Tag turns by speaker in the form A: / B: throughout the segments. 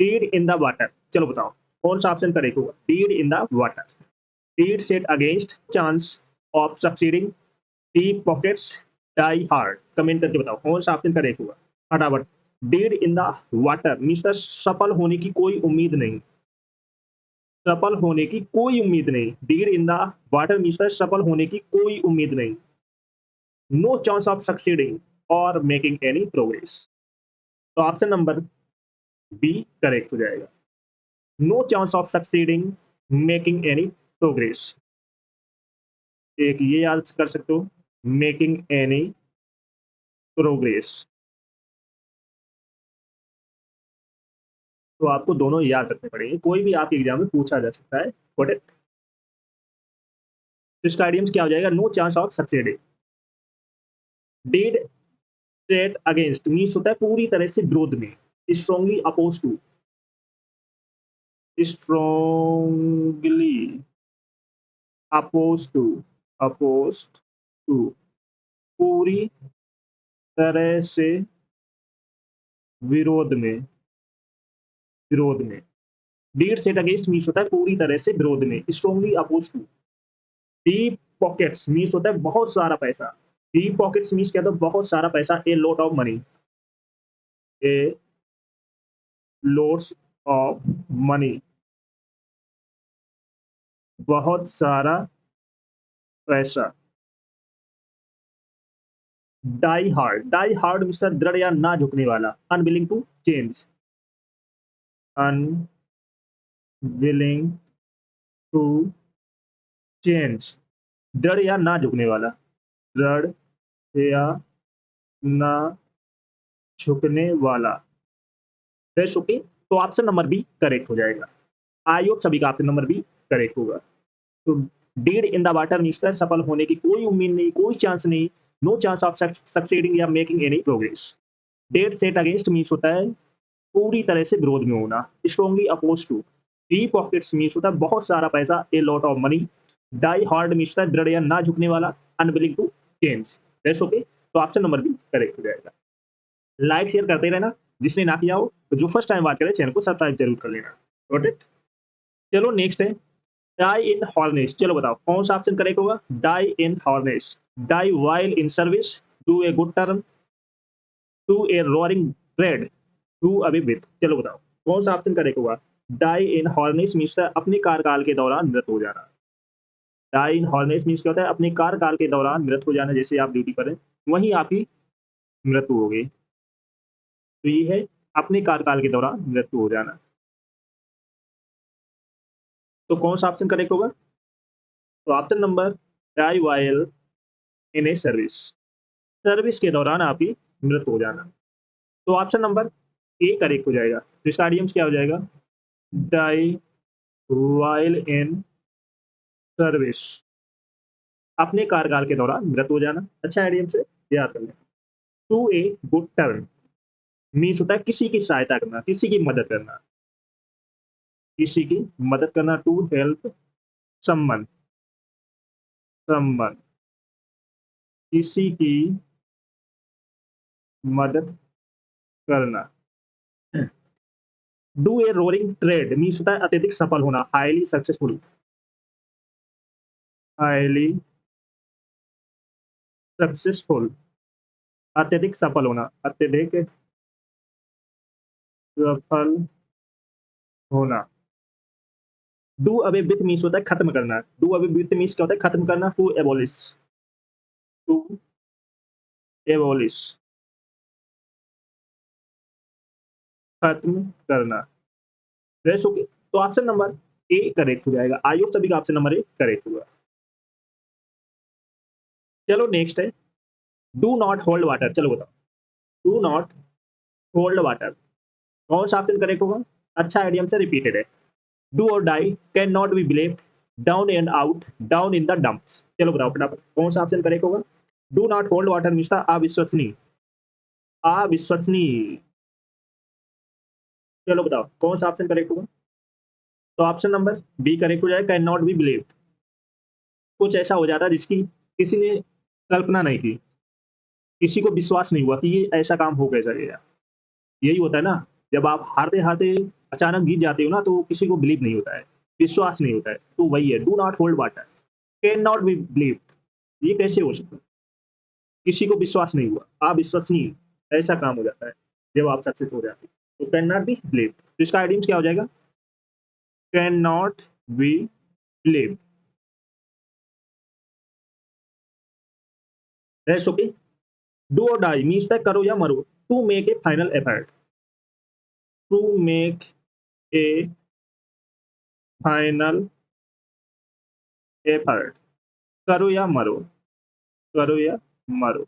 A: Deed in the water, चलो बताओ कौन सा ऑप्शन करेक्ट होगा। Dead in the water, dead set against chance of succeeding, deep pockets, die hard. Comment करके बताओ कौन सा ऑप्शन करेक्ट होगा फटाफट। Dead in the water means सफल होने की कोई उम्मीद नहीं, सफल होने की कोई उम्मीद नहीं। Dead in the water means सफल होने की कोई उम्मीद नहीं। नो चांस ऑफ सक्सीडिंग और मेकिंग एनी प्रोग्रेस। तो ऑप्शन नंबर बी करेक्ट हो जाएगा। No chance of succeeding, making any progress. एक ये याद कर सकते हो, मेकिंग एनी प्रोग्रेस। तो आपको दोनों याद रखने पड़ेंगे, कोई भी आपके एग्जाम में पूछा जा सकता है। Got it. तो इसका आइडियम्स क्या हो जाएगा, no chance of succeeding. Dead set against means होता है पूरी तरह से विरोध में, strongly oppose to, strongly oppose to, oppose to, पूरी तरह से विरोध में, विरोध में। डीड सेट अगेंस्ट मीन्स होता है पूरी तरह से विरोध में, strongly oppose to. Deep pockets means होता है बहुत सारा पैसा, डीप पॉकेट्स मीन्स क्या, तो बहुत सारा पैसा, a lot of money, A lots of money, बहुत सारा पैसा। डाई हार्ड मीन्स दृढ़ या ना झुकने वाला, unwilling to change, unwilling to change, दृढ़ या ना झुकने वाला, दृढ़ या ना झुकने वाला। That's okay. तो ऑप्शन नंबर बी करेक्ट हो जाएगा। आई होप सभी का ऑप्शन नंबर बी करेक्ट होगा। तो dead in the water means सफल होने की कोई उम्मीद नहीं, कोई चांस नहीं, नो चांस ऑफ सक्सीडिंग या making any progress. Dead set against means होता है पूरी तरह से विरोध में होना, strongly oppose to. Deep pockets means होता है बहुत सारा पैसा, a lot of money. Die hard means होता है दृढ़ या ना झुकने वाला, unwilling to change. That's okay. तो ऑप्शन नंबर बी करेक्ट हो जाएगा। लाइक शेयर करते रहना, जिसने ना किया हो तो जो फर्स्ट टाइम बात करे चैनल को सब्सक्राइब जरूर कर लेना। Got it. चलो नेक्स्ट है डाई इन हॉर्नेस। चलो बताओ कौन सा ऑप्शन करेक्ट होगा। Die in harness, die while in service, do a good turn, to a roaring trade, do away with. चलो बताओ कौन सा ऑप्शन करेक्ट होगा। डाई इन हॉर्नेस मीन्स अपने कार्यकाल के दौरान मृत हो जाना। डाई इन हॉर्नेस मीन्स क्या होता है, अपने कार्यकाल के दौरान मृत हो जाना, जैसे आप ड्यूटी पर हैं वहीं आपकी मृत्यु हो गई। तो ये है अपने कार्यकाल के दौरान मृत्यु हो जाना। तो कौन सा ऑप्शन करेक्ट होगा। तो option number die while in a service, service के दौरान आपकी मृत्यु हो जाना। तो ऑप्शन नंबर ए करेक्ट हो जाएगा। तो इसका आइडियम्स क्या हो जाएगा, डाई वाइल इन सर्विस, अपने कार्यकाल के दौरान मृत हो जाना। अच्छा आइडियम से याद कर लें। To a good turn means होता है किसी की सहायता करना, किसी की मदद करना, किसी की मदद करना। टू हेल्प समवन, समवन, किसी की मदद करना। Do a roaring trade means होता है अत्यधिक सफल होना, हाईली सक्सेसफुल, हाईली सक्सेसफुल, अत्यधिक सफल होना, अत्यधिक सफल होना। डू अवे विथ मीन्स होता है खत्म करना, डू अवे विथ मीन्स क्या होता है खत्म करना। टू एबोलिश, टू एबोलिश, खत्म करना। रेस ओके। तो ऑप्शन नंबर ए करेक्ट हो जाएगा। आई होप सभी का ऑप्शन नंबर ए करेक्ट होगा। चलो नेक्स्ट है डू नॉट होल्ड वाटर। चलो बताओ डू नॉट होल्ड वाटर कौन सा ऑप्शन करेक्ट होगा। अच्छा आइडियम से रिपीटेड है। डू और die can not be believed, down and out, down in the dumps. चलो बताओ फटाफट कौन सा ऑप्शन करेक्ट होगा। Do not hold water means अविश्वसनीय, अविश्वसनीय। चलो बताओ कौन सा ऑप्शन करेक्ट होगा। तो ऑप्शन नंबर बी करेक्ट हो जाएगा, कैन नॉट बी बिलीव्ड। कुछ ऐसा हो जाता है जिसकी किसी ने कल्पना नहीं की, किसी को विश्वास नहीं हुआ कि ये ऐसा काम हो कैसा गया। यही होता है ना, जब आप हारते हारते अचानक जीत जाते हो ना, तो किसी को बिलीव नहीं होता है, विश्वास नहीं होता है। तो वही है, do not hold water, can not be believe. ये कैसे हो सकता है? किसी को विश्वास नहीं हुआ, अविश्वसनीय ऐसा काम हो जाता है जब आप सक्सेस हो जाते हैं। तो कैन नॉट बी बिलीव, तो इसका आइडियम्स क्या हो जाएगा? Can not be believe. That's okay. Do और डाई मीन्स दैट करो या मरो, to make a final effort, to make a final effort, करो या मरो, करो या मरो।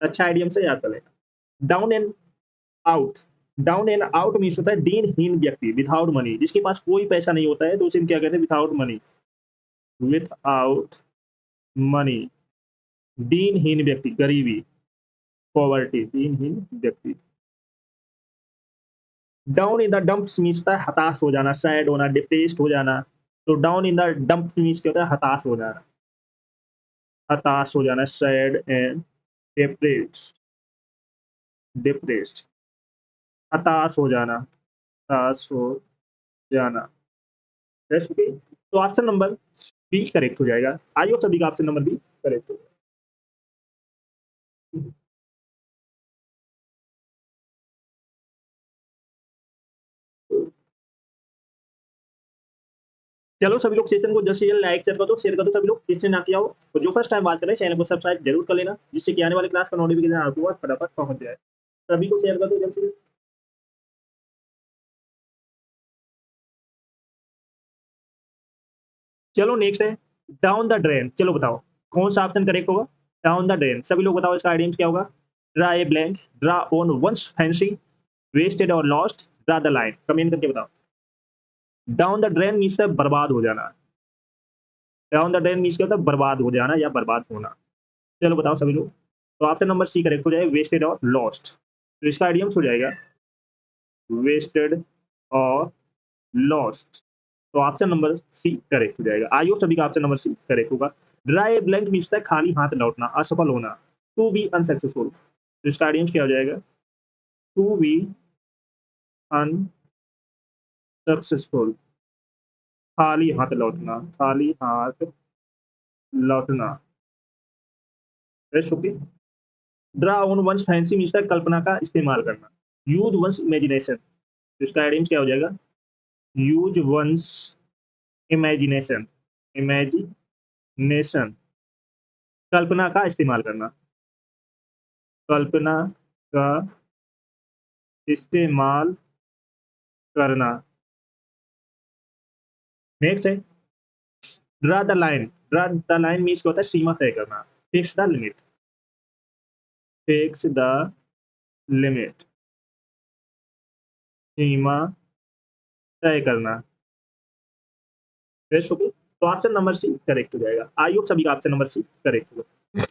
A: अच्छा आइडियम से याद कर लेना। Down and out, down and out means होता है दीनहीन व्यक्ति, विदाउट मनी, जिसके पास कोई पैसा नहीं होता है तो उसे हम क्या कहते हैं? विदाउट मनी, विदाउट मनी, दीनहीन व्यक्ति, गरीबी, पॉवर्टी, दीनहीन व्यक्ति। Down in the dumps means होता है हताश हो जाना, सैड होना, डिप्रेस्ड हो जाना। तो down in the dumps means क्या होता है? हताश हो जाना, हताश हो जाना, सैड एंड डिप्रेस्ड, डिप्रेस्ड, हताश हो जाना, हताश हो जाना। That's okay। तो ऑप्शन नंबर बी करेक्ट हो जाएगा। आइए सभी का ऑप्शन नंबर बी करेक्ट हो जाएगा। चलो सभी लोग सेशन को जल्द से जल्द लाइक शेयर कर दो सभी लोग, जिसने ना किया हो। तो जो फर्स्ट टाइम बात कर रहे हैं चैनल को सब्सक्राइब जरूर कर लेना, जिससे कि आने वाले क्लास का नोटिफिकेशन आपके पास फटाफट पहुंच जाए। सभी को शेयर कर दो जल्द से जल्द। चलो नेक्स्ट है डाउन द ड्रेन। चलो बताओ कौन सा ऑप्शन करेक्ट होगा? डाउन द ड्रेन, सभी लोग बताओ इसका आइडियम्स क्या होगा? Draw a blank, draw on one's fancy, wasted और lost, draw the line. Comment करके बताओ। डाउन द ड्रेन मीन्स बर्बाद हो जाना, डाउन द ड्रेन मीन्स क्या होता है? बर्बाद हो जाना या बर्बाद होना। चलो बताओ सभी लोग। तो ऑप्शन नंबर सी करेक्ट हो जाएगा, वेस्टेड और लॉस्ट। तो इसका आइडियम्स हो जाएगा वेस्टेड और लॉस्ट। तो ऑप्शन नंबर सी करेक्ट हो जाएगा। आइयो सभी का ऑप्शन नंबर सी करेक्ट होगा। ड्राई ब्लैंक मीन्स है खाली हाथ लौटना, असफल होना, टू बी अनसक्सेसफुल। तो इसका आइडियम्स क्या हो जाएगा? टू बी अनसक्सेसफुल, खाली हाथ लौटना, खाली हाथ लौटना। Okay. Draw on one's fancy means है कल्पना का इस्तेमाल करना, यूज वंस इमेजिनेशन। तो इसका आइडियम्स क्या हो जाएगा? यूज वंस इमेजिनेशन, इमेजिनेशन, कल्पना का इस्तेमाल करना, कल्पना का इस्तेमाल करना। नेक्स्ट है draw the line, draw the line means क्या होता है? सीमा तय करना, fix the limit, fix the limit, सीमा तय करना। Best okay. तो ऑप्शन नंबर सी करेक्ट हो जाएगा। आई होप सभी का ऑप्शन नंबर सी करेक्ट होगा।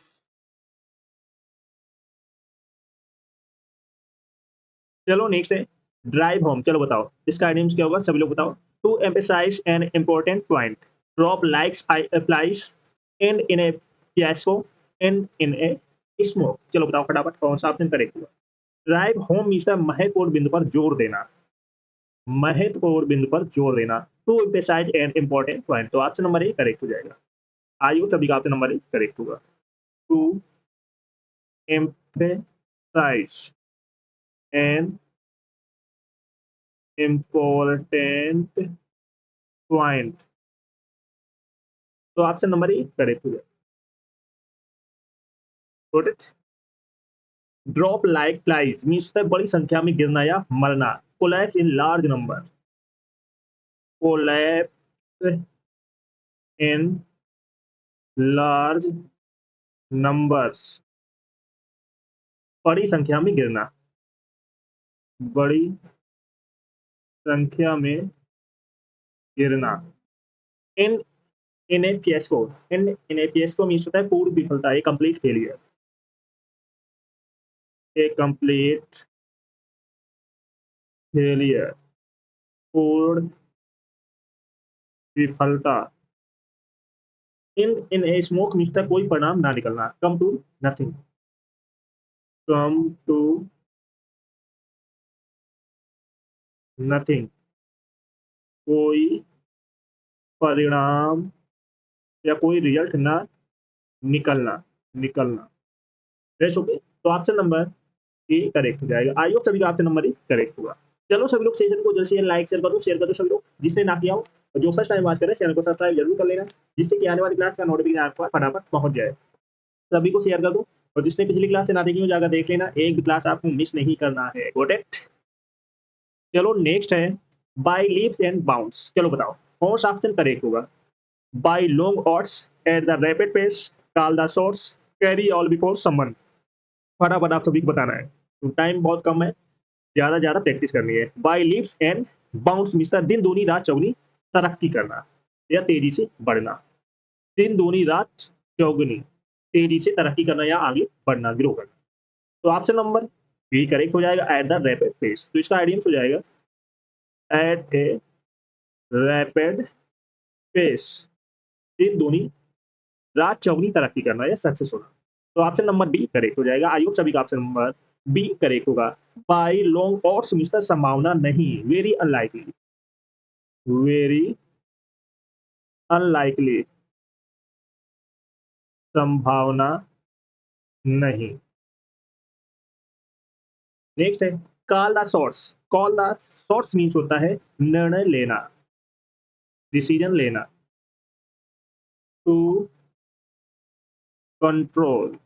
A: चलो नेक्स्ट है ड्राइव होम। चलो बताओ इसका आइडियम्स क्या होगा? सभी लोग बताओ। To emphasise an important point, drop like flies, end in a fiasco, end in a smoke. चलो बताओ फटाफट कौन सा ऑप्शन करेक्ट होगा? ड्राइव होम मीन्स महत्वपूर्ण बिंदु पर जोर देना, महत्वपूर्ण बिंदु पर जोर देना, to emphasise an important point. तो ऑप्शन नंबर ए करेक्ट हो जाएगा। आयु सभी का ऑप्शन नंबर ए करेक्ट होगा। To emphasise an important point. तो ऑप्शन नंबर ए करेक्ट हो जाएगा। ड्रॉप लाइक फ्लाइज मीन्स बड़ी संख्या में गिरना या मरना, collapse in large number, collapse in large numbers, बड़ी संख्या में गिरना, बड़ी संख्या में गिरना। इन इन ए फिएस्को, इन ए फिएस्को मीन्स होता है पूर्ण विफलता, ए कंप्लीट फेलियर, ए कंप्लीट फेलियर, पूर्ण विफलता। इन इन ए स्मोक मीन्स कोई परिणाम ना निकलना, come to nothing. Come to nothing, कोई परिणाम या कोई रिजल्ट ना निकलना, निकलना। फ्रेश ओके, तो ऑप्शन नंबर ए करेक्ट हो जाएगा। आई होप सभी का ऑप्शन नंबर ए करेक्ट होगा। चलो सभी लोग सेशन को जल्द से जल्द लाइक शेयर कर दो सभी लोग, जिसने ना किया हो। और जो फर्स्ट टाइम बात करें चैनल को सब्सक्राइब जरूर कर लेना, जिससे कि आने वाली क्लास का नोटिफिकेशन आपको फटाफट पहुंच जाए। सभी को शेयर कर दो, और जिसने पिछली क्लास से ना देखी हो जाकर देख लेना, एक भी क्लास आपको मिस नहीं करना है। Got it. चलो नेक्स्ट है बाय लीप्स एंड बाउंड्स। चलो बताओ कौन सा ऑप्शन करेक्ट होगा। By long odds at the rapid pace, call the shots, carry all before someone. फटाफट आप सभी को बताना है, तो टाइम बहुत कम है, ज्यादा ज्यादा प्रैक्टिस करनी है। By leaps and bounds mister दिन दूनी रात चौगनी तरक्की करना या तेजी से बढ़ना। दिन दूनी रात चौगनी, तेजी से तरक्की करना या आगे बढ़ना, ग्रो करना। तो ऑप्शन नंबर बी करेक्ट हो जाएगा, एट द रैपिड पेस। तो इसका आइडियम्स हो जाएगा एट ए रैपिड पेस, दिन दूनी रात चौगनी तरक्की करना या सक्सेस होना। तो ऑप्शन नंबर बी करेक्ट हो जाएगा। आई होप सभी का ऑप्शन नंबर बी करेक्ट होगा। बाय लॉन्ग ऑट्स मिस्टर संभावना नहीं, वेरी अनलाइकली, वेरी अनलाइकली, संभावना नहीं। नेक्स्ट है call the shots. Call the shots means होता है निर्णय लेना, डिसीजन लेना। टू कंट्रोल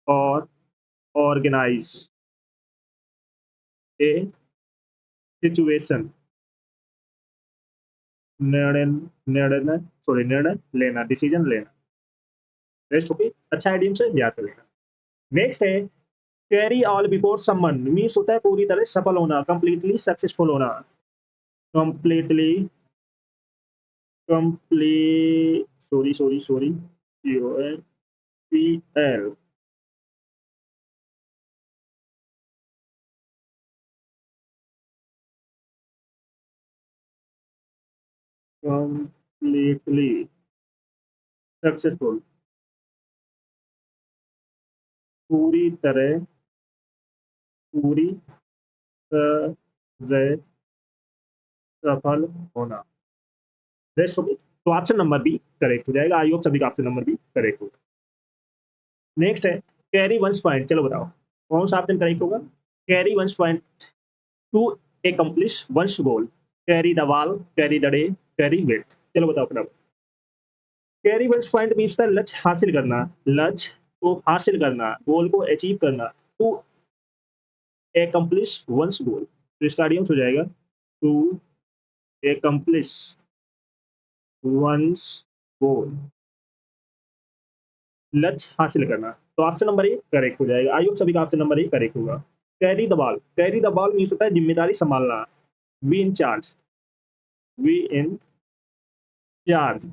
A: और ऑर्गेनाइज ए सिचुएशन, निर्णय निर्णय लेना, डिसीजन लेना। रेस्ट ओके, अच्छा आइडियम से याद कर लेना। नेक्स्ट है carry all before someone means होता है पूरी तरह सफल होना, कंप्लीटली सक्सेसफुल होना। Completely complete sorry sorry sorry COMPL completely successful, पूरी तरह, पूरी तरह सफल होना। रेस्ट ओके, तो ऑप्शन नंबर बी करेक्ट हो जाएगा। आई होप सभी का ऑप्शन नंबर बी करेक्ट होगा। नेक्स्ट है कैरी वंस पॉइंट। चलो बताओ कौन सा ऑप्शन करेक्ट होगा। Carry one's point to accomplish one's goal, carry the ball, carry the day, carry weight। चलो बताओ अपना। कैरी वंस पॉइंट मीन्स होता है लक्ष्य हासिल करना, लक्ष्य को हासिल करना, गोल को अचीव करना। टू accomplish one's goal, तो इसका आइडियम्स हो जाएगा टू accomplish one's goal, लक्ष्य हासिल करना। तो ऑप्शन नंबर ए करेक्ट हो जाएगा। आई होप सभी का ऑप्शन नंबर ए करेक्ट होगा। Carry the ball, carry the ball means होता है जिम्मेदारी संभालना, be in charge, be in charge,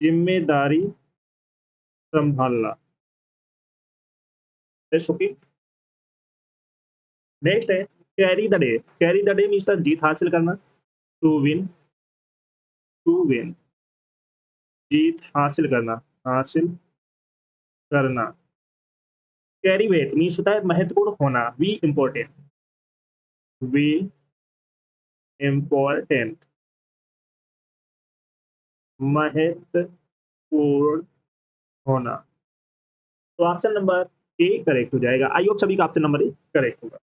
A: जिम्मेदारी संभालना। ओके, नेक्स्ट है carry the day. Carry the day means जीत हासिल करना, टू विन, टू विन, जीत हासिल करना, हासिल करना। कैरी वेट मीन्स होता है महत्वपूर्ण होना, वी इंपॉर्टेंट, वी इंपॉर्टेंट, महत्वपूर्ण होना। तो ऑप्शन नंबर ए करेक्ट हो जाएगा। आई होप सभी का ऑप्शन नंबर ए करेक्ट होगा।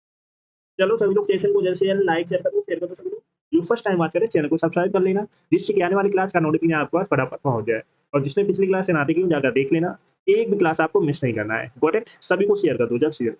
A: चलो सभी लोग सेशन को जल्द से जल्द लाइक शेयर कर दो सभी लोग। जो फर्स्ट टाइम बात करें चैनल को सब्सक्राइब कर लेना, जिससे कि आने वाली क्लास का नोटिफिकेशन आपके पास फटाफट पहुंच जाए। और जिसने पिछली क्लास से ना देखी हो जाकर देख लेना, एक भी क्लास आपको मिस नहीं करना है। Got it. सभी को शेयर कर दो जल्द से जल्द।